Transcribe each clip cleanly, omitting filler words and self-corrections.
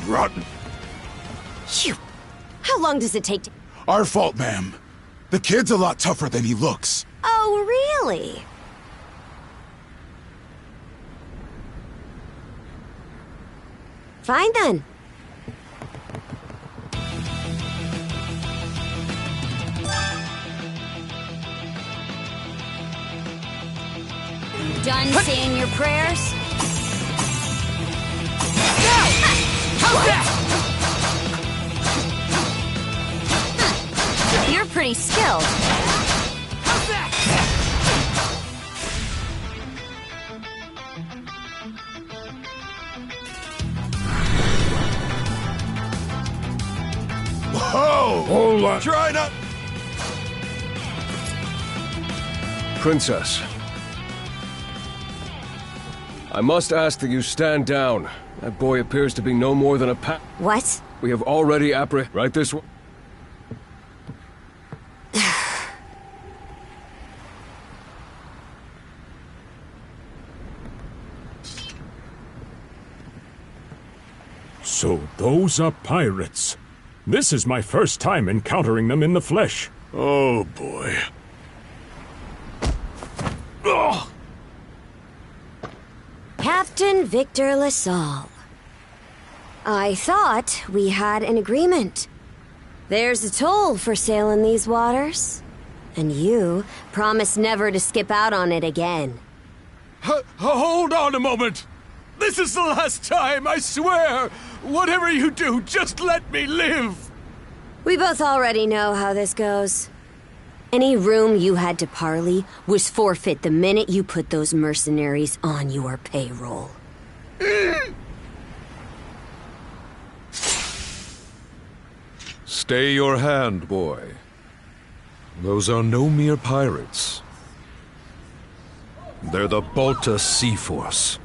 Rotten. Phew. How long does it take to... Our fault, ma'am. The kid's a lot tougher than he looks. Oh, really? Fine then. Done saying your prayers? Now! How's that? You're pretty skilled. How's that? Whoa! Hold on. Try not... Princess. I must ask that you stand down. That boy appears to be no more than a What? We have already right this way. So those are pirates. This is my first time encountering them in the flesh. Oh, boy. Ugh. Captain Victor LaSalle. I thought we had an agreement. There's a toll for sailing these waters. And you promised never to skip out on it again. Hold on a moment! This is the last time, I swear! Whatever you do, just let me live! We both already know how this goes. Any room you had to parley was forfeit the minute you put those mercenaries on your payroll. Stay your hand, boy. Those are no mere pirates. They're the Balta Sea Force.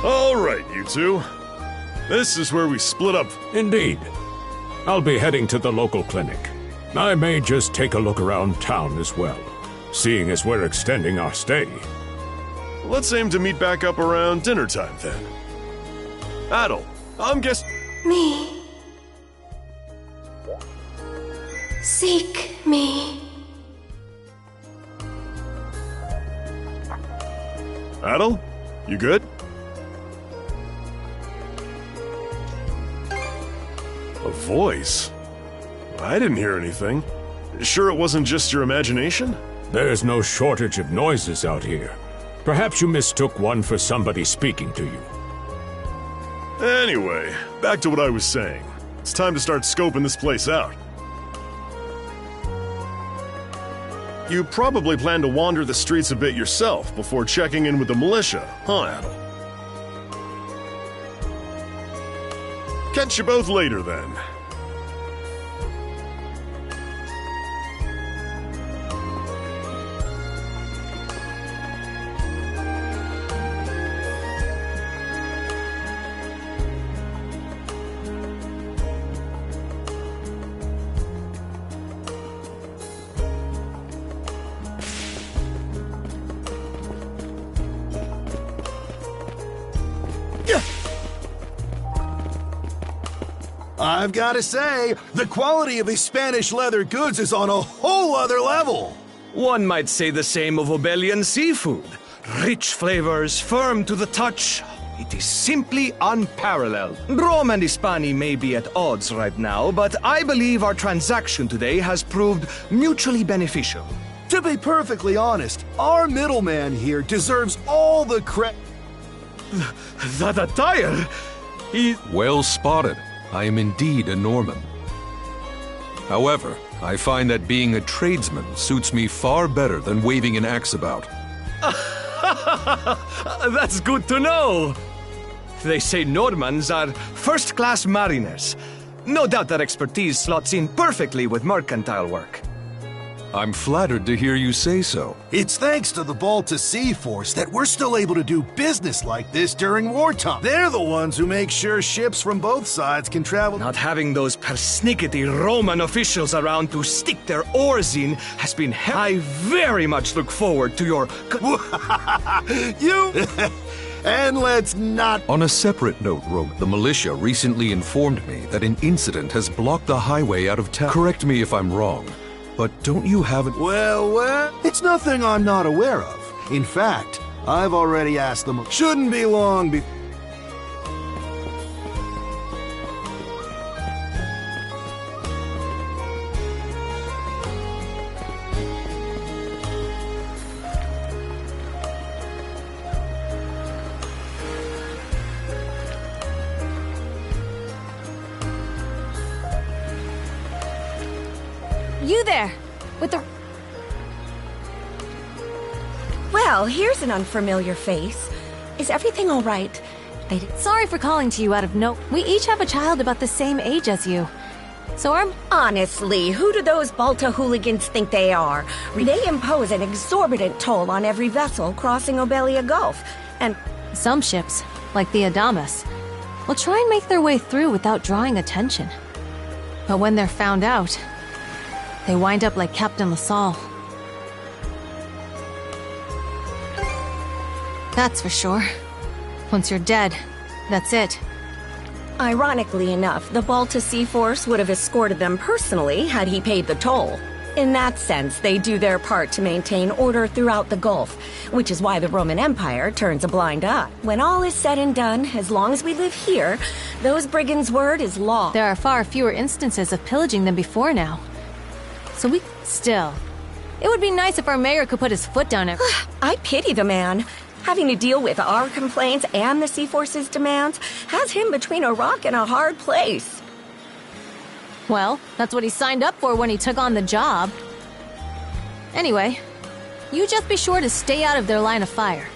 All right, you two. This is where we split up. Indeed. I'll be heading to the local clinic. I may just take a look around town as well, seeing as we're extending our stay. Let's aim to meet back up around dinner time then. Adel, I'm guessing... Me. Seek me. Adel, you good? A voice? I didn't hear anything. Sure it wasn't just your imagination? There's no shortage of noises out here. Perhaps you mistook one for somebody speaking to you. Anyway, back to what I was saying. It's time to start scoping this place out. You probably plan to wander the streets a bit yourself before checking in with the militia, huh, Adel? Catch you both later, then. I've got to say, the quality of these Spanish leather goods is on a whole other level. One might say the same of Obelian seafood. Rich flavors, firm to the touch. It is simply unparalleled. Rome and Hispania may be at odds right now, but I believe our transaction today has proved mutually beneficial. To be perfectly honest, our middleman here deserves all the credit. That attire! Well spotted. I am indeed a Norman. However, I find that being a tradesman suits me far better than waving an axe about. That's good to know. They say Normans are first-class mariners. No doubt that expertise slots in perfectly with mercantile work. I'm flattered to hear you say so. It's thanks to the Balta Sea Force that we're still able to do business like this during wartime. They're the ones who make sure ships from both sides can travel. Not having those persnickety Roman officials around to stick their oars in has been I very much look forward to your... You... And let's not... On a separate note, Roman, the militia recently informed me that an incident has blocked the highway out of town. Correct me if I'm wrong, but don't you have it? Well, it's nothing I'm not aware of. In fact, I've already asked them. Shouldn't be long before... You there, with the... Well, here's an unfamiliar face. Is everything all right? Sorry for calling to you out of no... We each have a child about the same age as you. So Honestly, who do those Balta hooligans think they are? They impose an exorbitant toll on every vessel crossing Obelia Gulf, and... Some ships, like the Adamas, will try and make their way through without drawing attention. But when they're found out, they wind up like Captain LaSalle. That's for sure. Once you're dead, that's it. Ironically enough, the Balta Sea Force would have escorted them personally had he paid the toll. In that sense, they do their part to maintain order throughout the Gulf, which is why the Roman Empire turns a blind eye. When all is said and done, as long as we live here, those brigands' word is law. There are far fewer instances of pillaging than before now. So still, it would be nice if our mayor could put his foot down every... I pity the man. Having to deal with our complaints and the Sea Force's demands has him between a rock and a hard place. Well, that's what he signed up for when he took on the job. Anyway, you just be sure to stay out of their line of fire.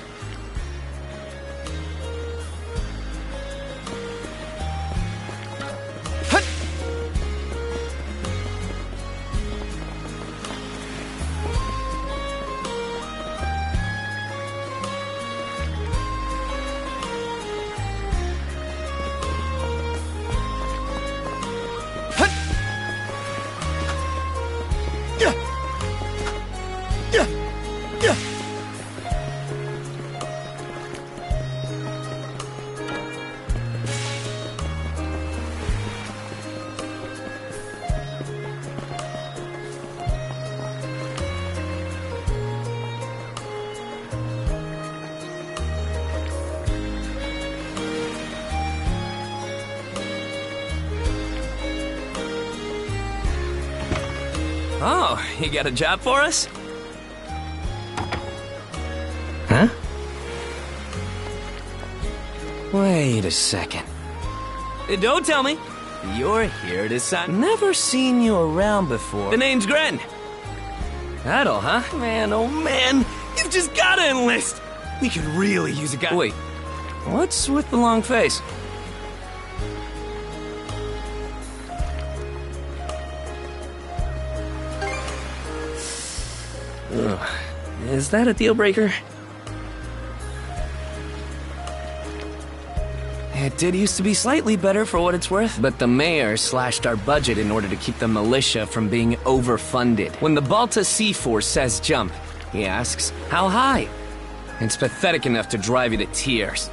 Oh, you got a job for us? Wait a second. Don't tell me. You're here to sign. Never seen you around before. The name's Gren. Adol, huh? Man, oh man. You've just gotta enlist. We could really use a guy. Wait. What's with the long face? Ugh. Is that a deal breaker? It did used to be slightly better for what it's worth, but the mayor slashed our budget in order to keep the militia from being overfunded. When the Balta Sea Force says jump, he asks, how high? It's pathetic enough to drive you to tears.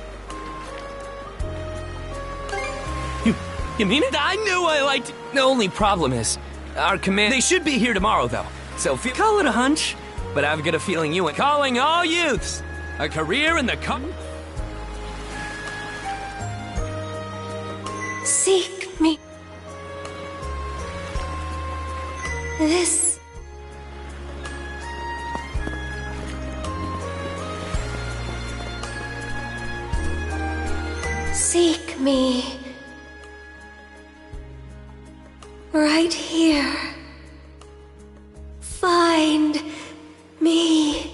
You mean it? I knew I liked it. The only problem is, our command... They should be here tomorrow, though. So call it a hunch, but I've got a feeling you ain't calling all youths. A career in the Seek me. This... Seek me. Right here. Find me.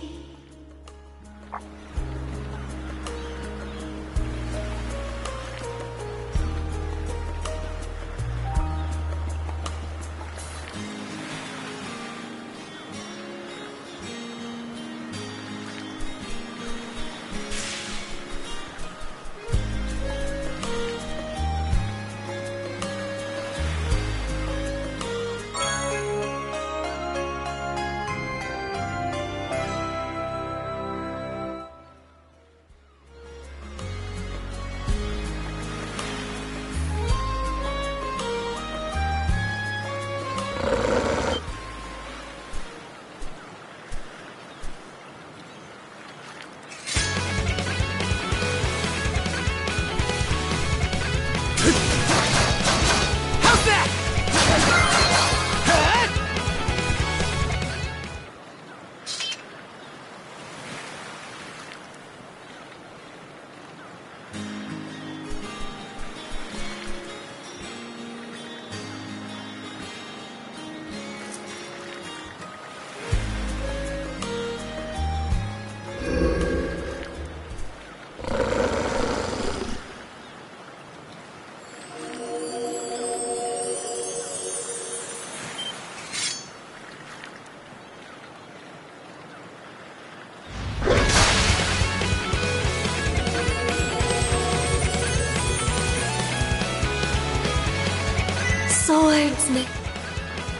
Swordsman,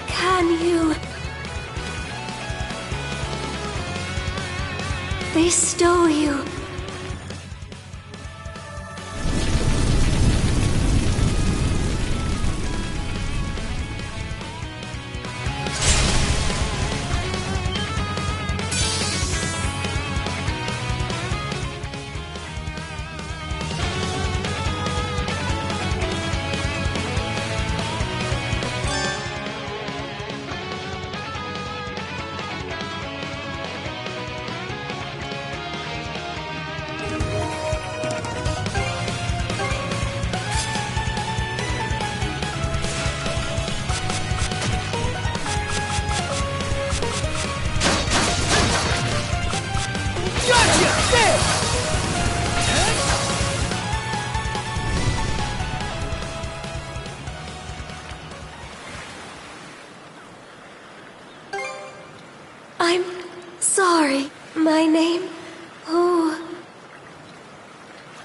can you bestow you? I'm sorry. My name? Oh.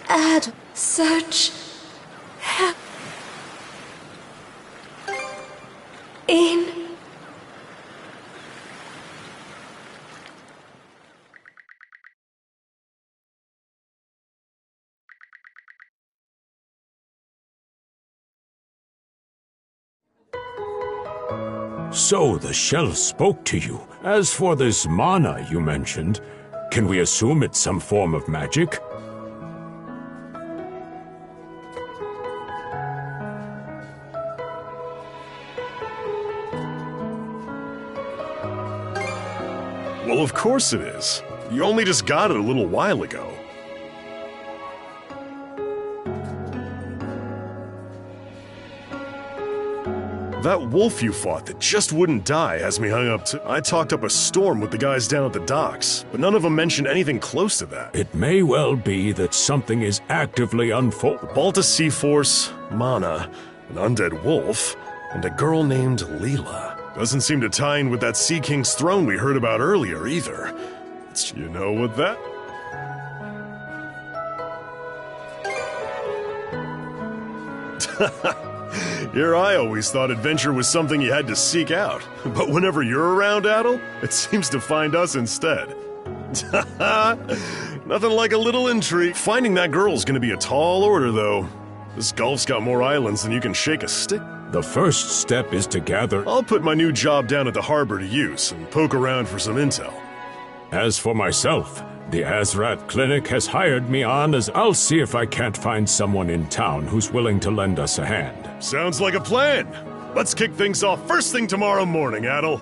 Add. Search. Help. In. So the shell spoke to you. As for this mana you mentioned, can we assume it's some form of magic? Well, of course it is. You only just got it a little while ago. That wolf you fought that just wouldn't die has me hung up too. I talked up a storm with the guys down at the docks, but none of them mentioned anything close to that. It may well be that something is actively unfolding. The Balta Sea Force, Mana, an undead wolf, and a girl named Leela. Doesn't seem to tie in with that Sea King's throne we heard about earlier, either. You know what that... Here I always thought adventure was something you had to seek out. But whenever you're around, Adel, it seems to find us instead. Nothing like a little intrigue. Finding that girl's gonna be a tall order, though. This Gulf's got more islands than you can shake a stick. The first step is to gather... I'll put my new job down at the harbor to use and poke around for some intel. As for myself, the Azrat Clinic has hired me on as I'll see if I can't find someone in town who's willing to lend us a hand. Sounds like a plan. Let's kick things off first thing tomorrow morning, Adel.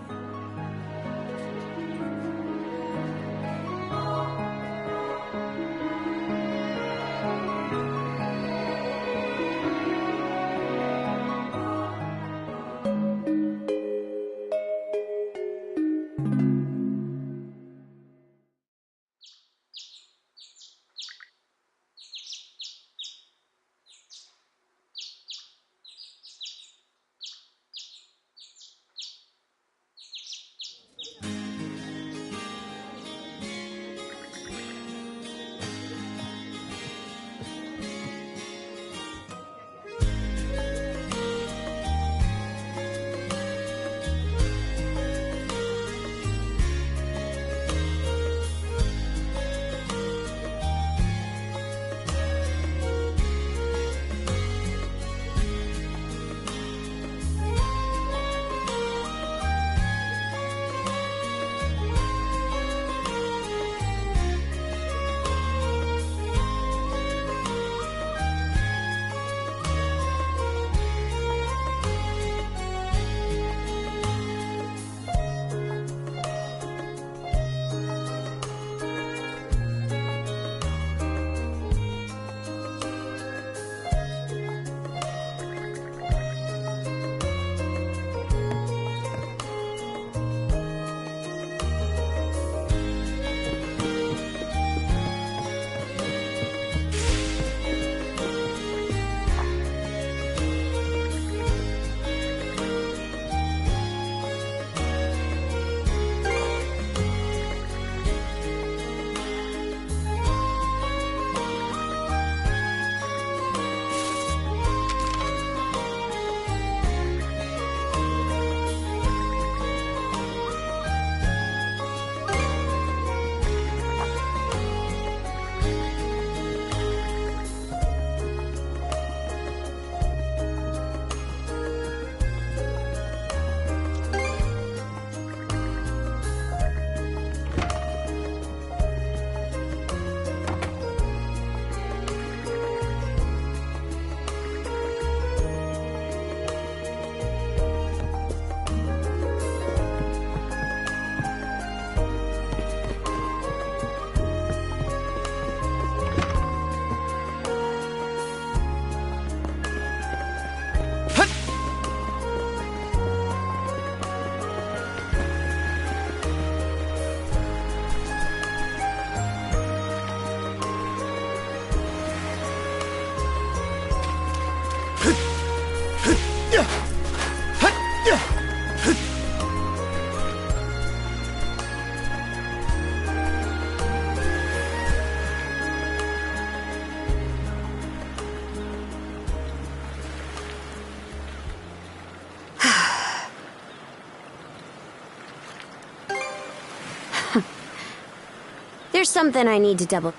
There's something I need to double...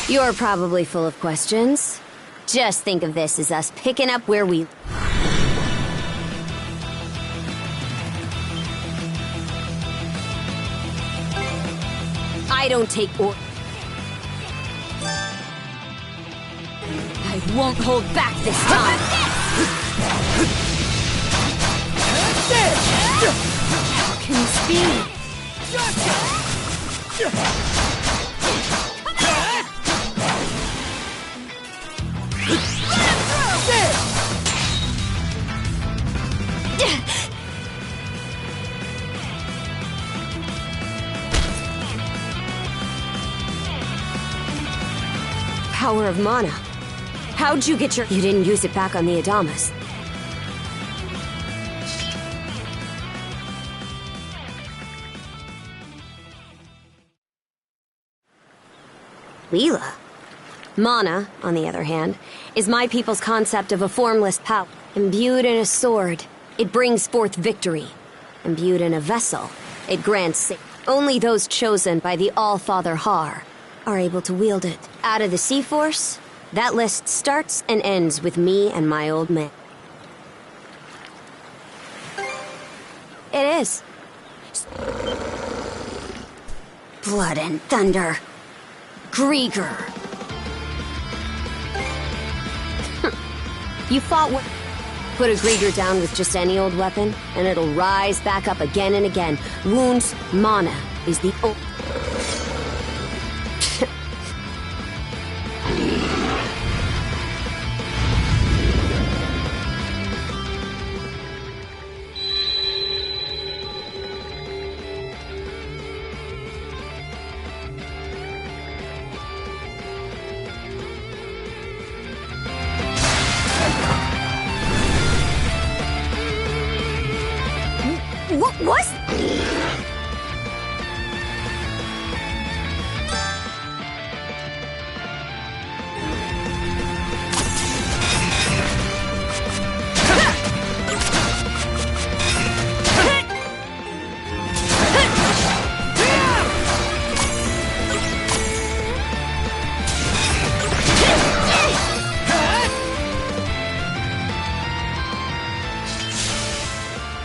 You're probably full of questions. Just think of this as us picking up where we... I don't take orders. I won't hold back this time. How can this be? power of mana. How'd you get your... You didn't use it back on the Adamas. Leela. Mana, on the other hand, is my people's concept of a formless power. Imbued in a sword, it brings forth victory. Imbued in a vessel, it grants... Only those chosen by the All-Father Har are able to wield it. Out of the Sea Force, that list starts and ends with me and my old man. It is. Blood and thunder. Grieger. You fought what? Put a Grieger down with just any old weapon, and it'll rise back up again and again. Wounds, mana is the only... What was...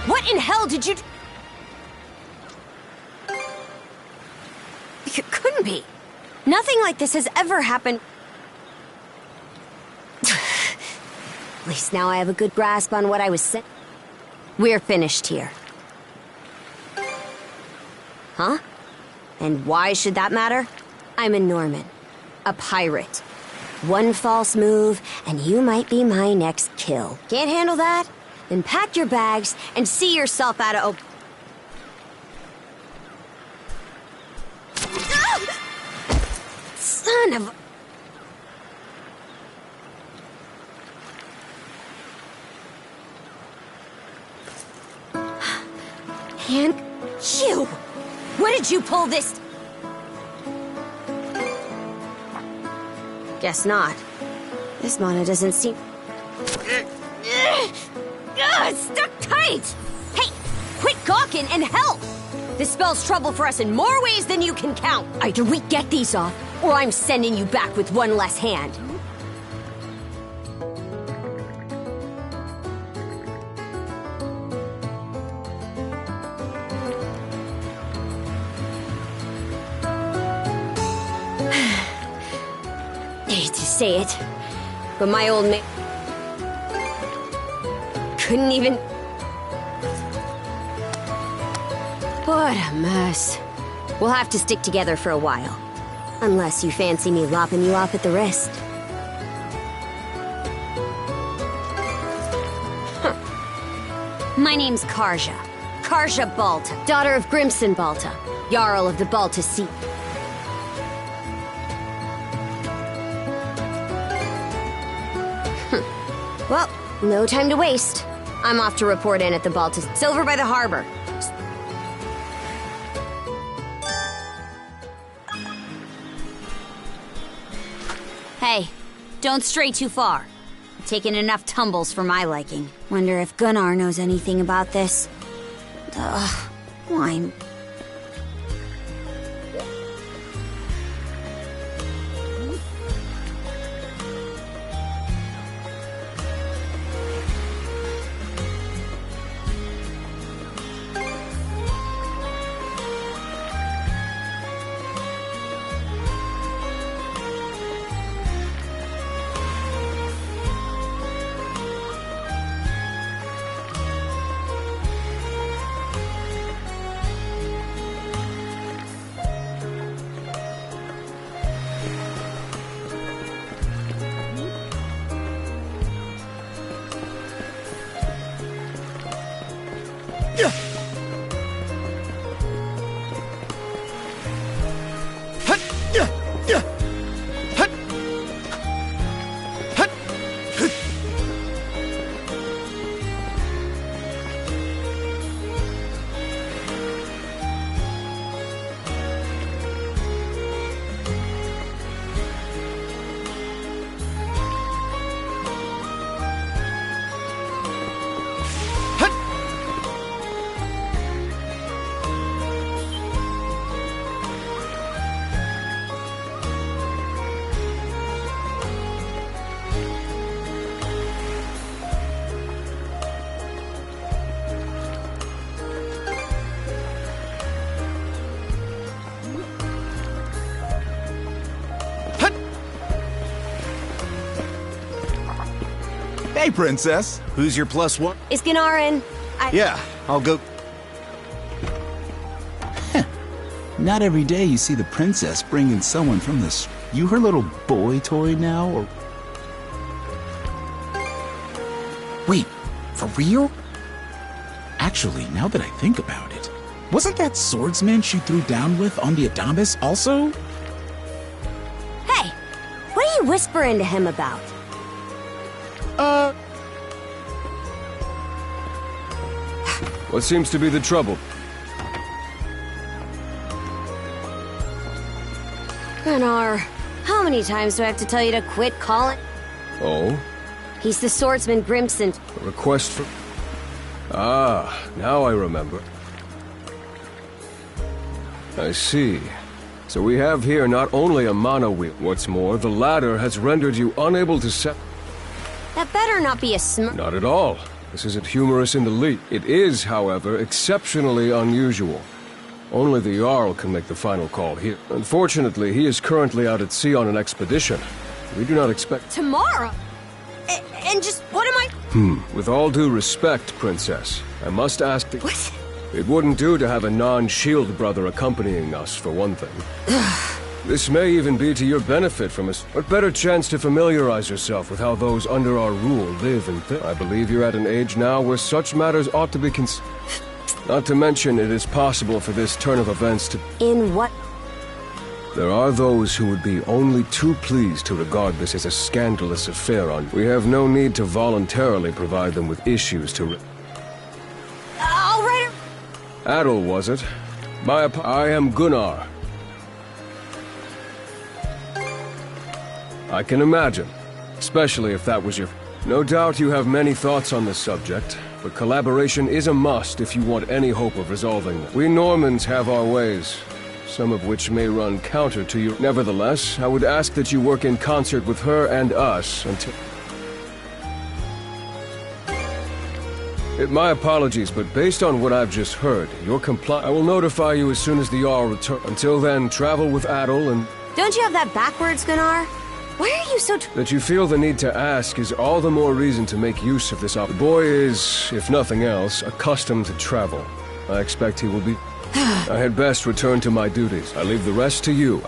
What in hell did you... It couldn't be. Nothing like this has ever happened. At least now I have a good grasp on what I was saying. We're finished here. Huh? And why should that matter? I'm a Norman. A pirate. One false move, and you might be my next kill. Can't handle that? Then pack your bags and see yourself out of... Son of a... And you! What did you pull this? Guess not. This mana doesn't seem... It's stuck tight! Hey, quit gawking and help! This spells trouble for us in more ways than you can count. Either we get these off, or I'm sending you back with one less hand. Hate to say it, but my old man couldn't even... What a mess. We'll have to stick together for a while. Unless you fancy me lopping you off at the wrist. Huh. My name's Karja. Karja Balta, daughter of Grimson Balta, Jarl of the Balta Sea. Well, no time to waste. I'm off to report in at the Balta Silver by the harbor. Hey, don't stray too far. I've taken enough tumbles for my liking. Wonder if Gunnar knows anything about this. Ugh, wine. Hey, Princess. Who's your plus one? Is Ganarin? Yeah, I'll go. Not every day you see the princess bringing someone from this. You her little boy toy now, or... Wait, for real? Actually, now that I think about it, wasn't that swordsman she threw down with on the Adamas also? Hey, what are you whispering to him about? What seems to be the trouble? Ganar, how many times do I have to tell you to quit calling? Oh? He's the swordsman Grimson. A request for... Ah, now I remember. I see. So we have here not only a mana wheel, what's more, the latter has rendered you unable to set... That better not be a smirk. Not at all. This isn't humorous in the least. It is, however, exceptionally unusual. Only the Jarl can make the final call here. Unfortunately, he is currently out at sea on an expedition. We do not expect... Tomorrow? And just what am I... With all due respect, Princess, I must ask that... What? It wouldn't do to have a non-shield brother accompanying us, for one thing. This may even be to your benefit from us. What better chance to familiarize yourself with how those under our rule live and think? I believe you're at an age now where such matters ought to be Not to mention, it is possible for this turn of events to... In what... There are those who would be only too pleased to regard this as a scandalous affair on... We have no need to voluntarily provide them with issues to... All right. Adol, was it? I am Gunnar. I can imagine. Especially if that was your... No doubt you have many thoughts on this subject, but collaboration is a must if you want any hope of resolving them. We Normans have our ways, some of which may run counter to you. Nevertheless, I would ask that you work in concert with her and us until... My apologies, but based on what I've just heard, your I will notify you as soon as the Jarl returns. Until then, travel with Adol and... Don't you have that backwards, Gunnar? Why are you so... That you feel the need to ask is all the more reason to make use of this The boy is, if nothing else, accustomed to travel. I expect he will be... I had best return to my duties. I leave the rest to you.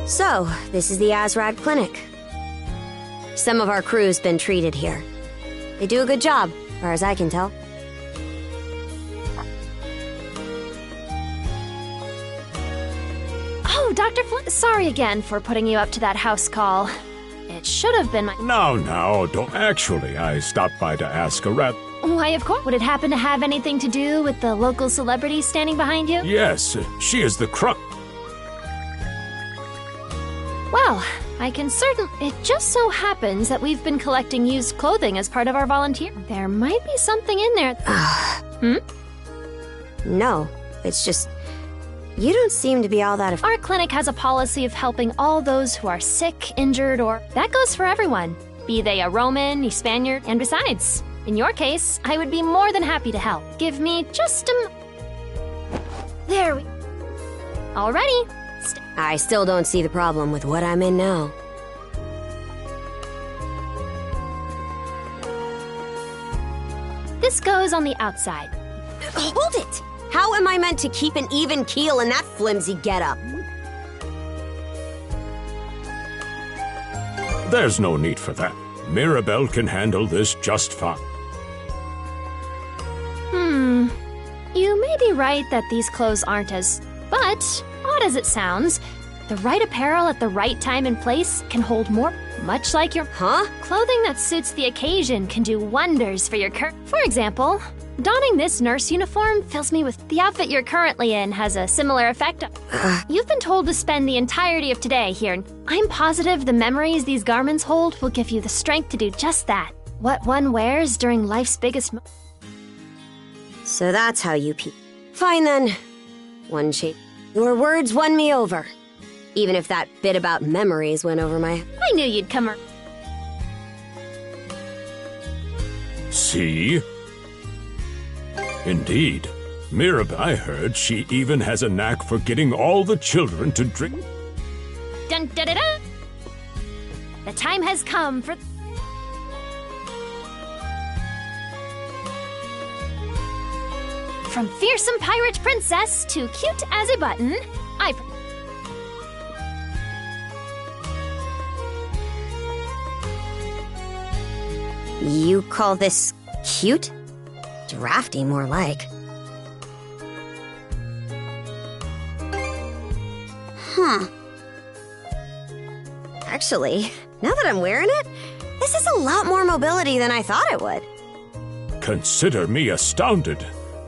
So, this is the Azrad Clinic. some of our crew's been treated here. They do a good job, as far as I can tell. Oh, Dr. Flint, sorry again for putting you up to that house call. It should have been my... Now, don't... Actually, I stopped by to ask a rat... Why, of course. Would it happen to have anything to do with the local celebrity standing behind you? Yes, she is the crux... Well, I can It just so happens that we've been collecting used clothing as part of our volunteer. There might be something in there. No, it's just... You don't seem to be all that... Our clinic has a policy of helping all those who are sick, injured, or... That goes for everyone. Be they a Roman, a Spaniard, and besides, in your case, I would be more than happy to help. Give me just a... There we... Alrighty. I still don't see the problem with what I'm in now. This goes on the outside. Hold it! How am I meant to keep an even keel in that flimsy getup? There's no need for that. Mirabelle can handle this just fine. You may be right that these clothes aren't as... But, odd as it sounds, the right apparel at the right time and place can hold more... Much like your... Clothing that suits the occasion can do wonders for your For example... Donning this nurse uniform fills me with... The outfit you're currently in has a similar effect. You've been told to spend the entirety of today here. I'm positive the memories these garments hold will give you the strength to do just that. What one wears during life's biggest... So that's how you Fine then. One shade. Your words won me over. Even if that bit about memories went over my... I knew you'd come around. See? Indeed. Mirabelle, I heard she even has a knack for getting all the children to drink. Dun da da da! The time has come for... From fearsome pirate princess to cute as a button, You call this cute? Drafty, more like. Actually, now that I'm wearing it, this is a lot more mobility than I thought it would. Consider me astounded.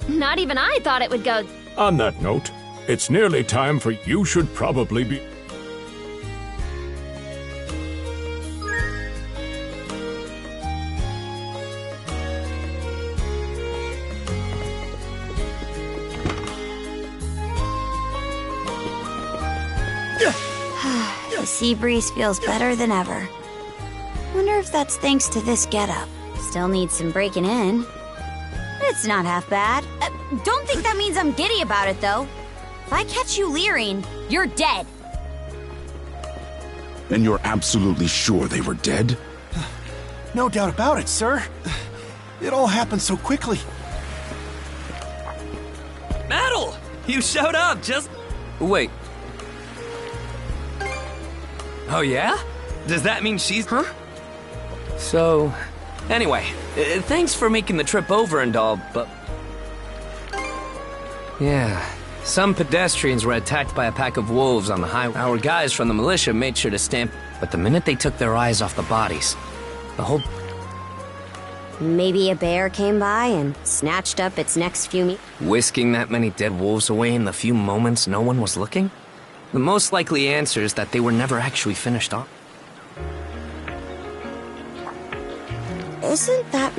Not even I thought it would go... On that note, it's nearly time for you should probably be... The sea breeze feels better than ever. Wonder if that's thanks to this getup. Still needs some breaking in. It's not half bad. Don't think that means I'm giddy about it, though. If I catch you leering, you're dead. And you're absolutely sure they were dead? No doubt about it, sir. It all happened so quickly. Metal! You showed up just... Wait. Oh, yeah? Does that mean she's... So... Anyway, thanks for making the trip over and all, but... Yeah, some pedestrians were attacked by a pack of wolves on the highway. Our guys from the militia made sure to stamp... But the minute they took their eyes off the bodies, the whole... Maybe a bear came by and snatched up its next few meat. Whisking that many dead wolves away in the few moments no one was looking? The most likely answer is that they were never actually finished off. Isn't that...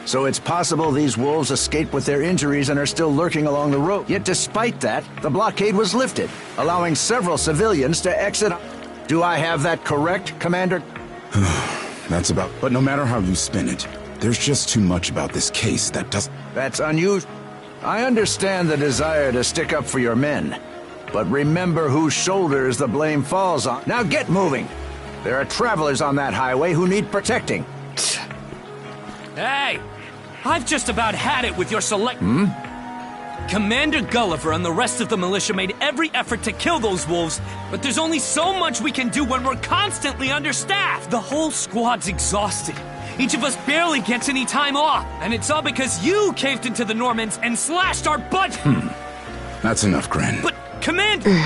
So it's possible these wolves escaped with their injuries and are still lurking along the road. Yet despite that, the blockade was lifted, allowing several civilians to exit. Do I have that correct, Commander? That's about... But no matter how you spin it, there's just too much about this case that doesn't... That's unusual. I understand the desire to stick up for your men, but remember whose shoulders the blame falls on. Now get moving! There are travelers on that highway who need protecting. Hey! I've just about had it with your select... Commander Gulliver and the rest of the militia made every effort to kill those wolves, but there's only so much we can do when we're constantly understaffed. The whole squad's exhausted. Each of us barely gets any time off, and it's all because you caved into the Normans and slashed our budget. That's enough, Gren. But, Commander...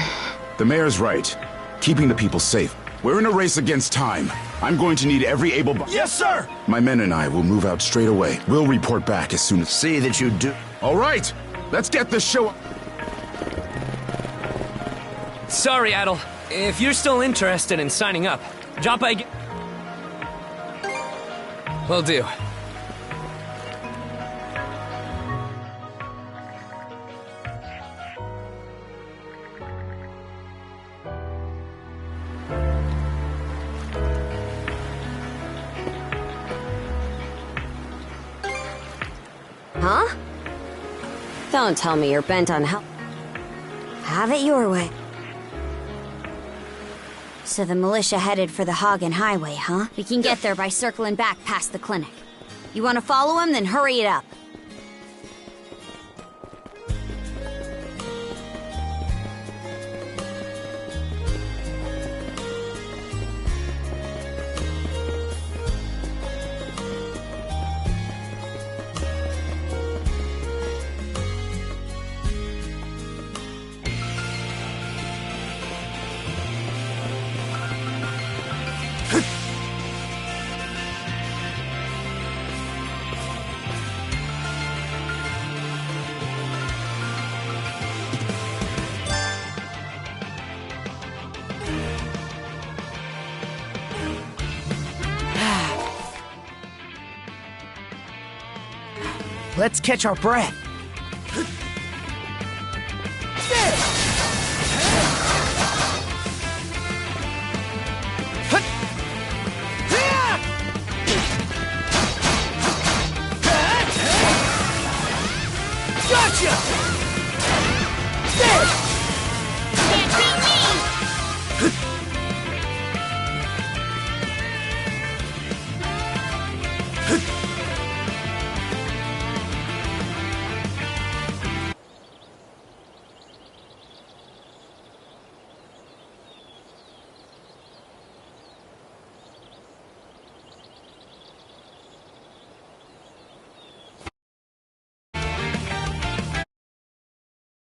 The mayor's right. Keeping the people safe. We're in a race against time. I'm going to need every able... Yes, sir! My men and I will move out straight away. We'll report back as soon as... See that you do. All right! Let's get this show... Sorry, Adel. If you're still interested in signing up, drop by... Will do. Huh? Don't tell me you're bent on help. Have it your way. So the militia headed for the Hagen Highway, huh? We can get there by circling back past the clinic. You want to follow him? Then hurry it up. Let's catch our breath. Gotcha! Can't beat me!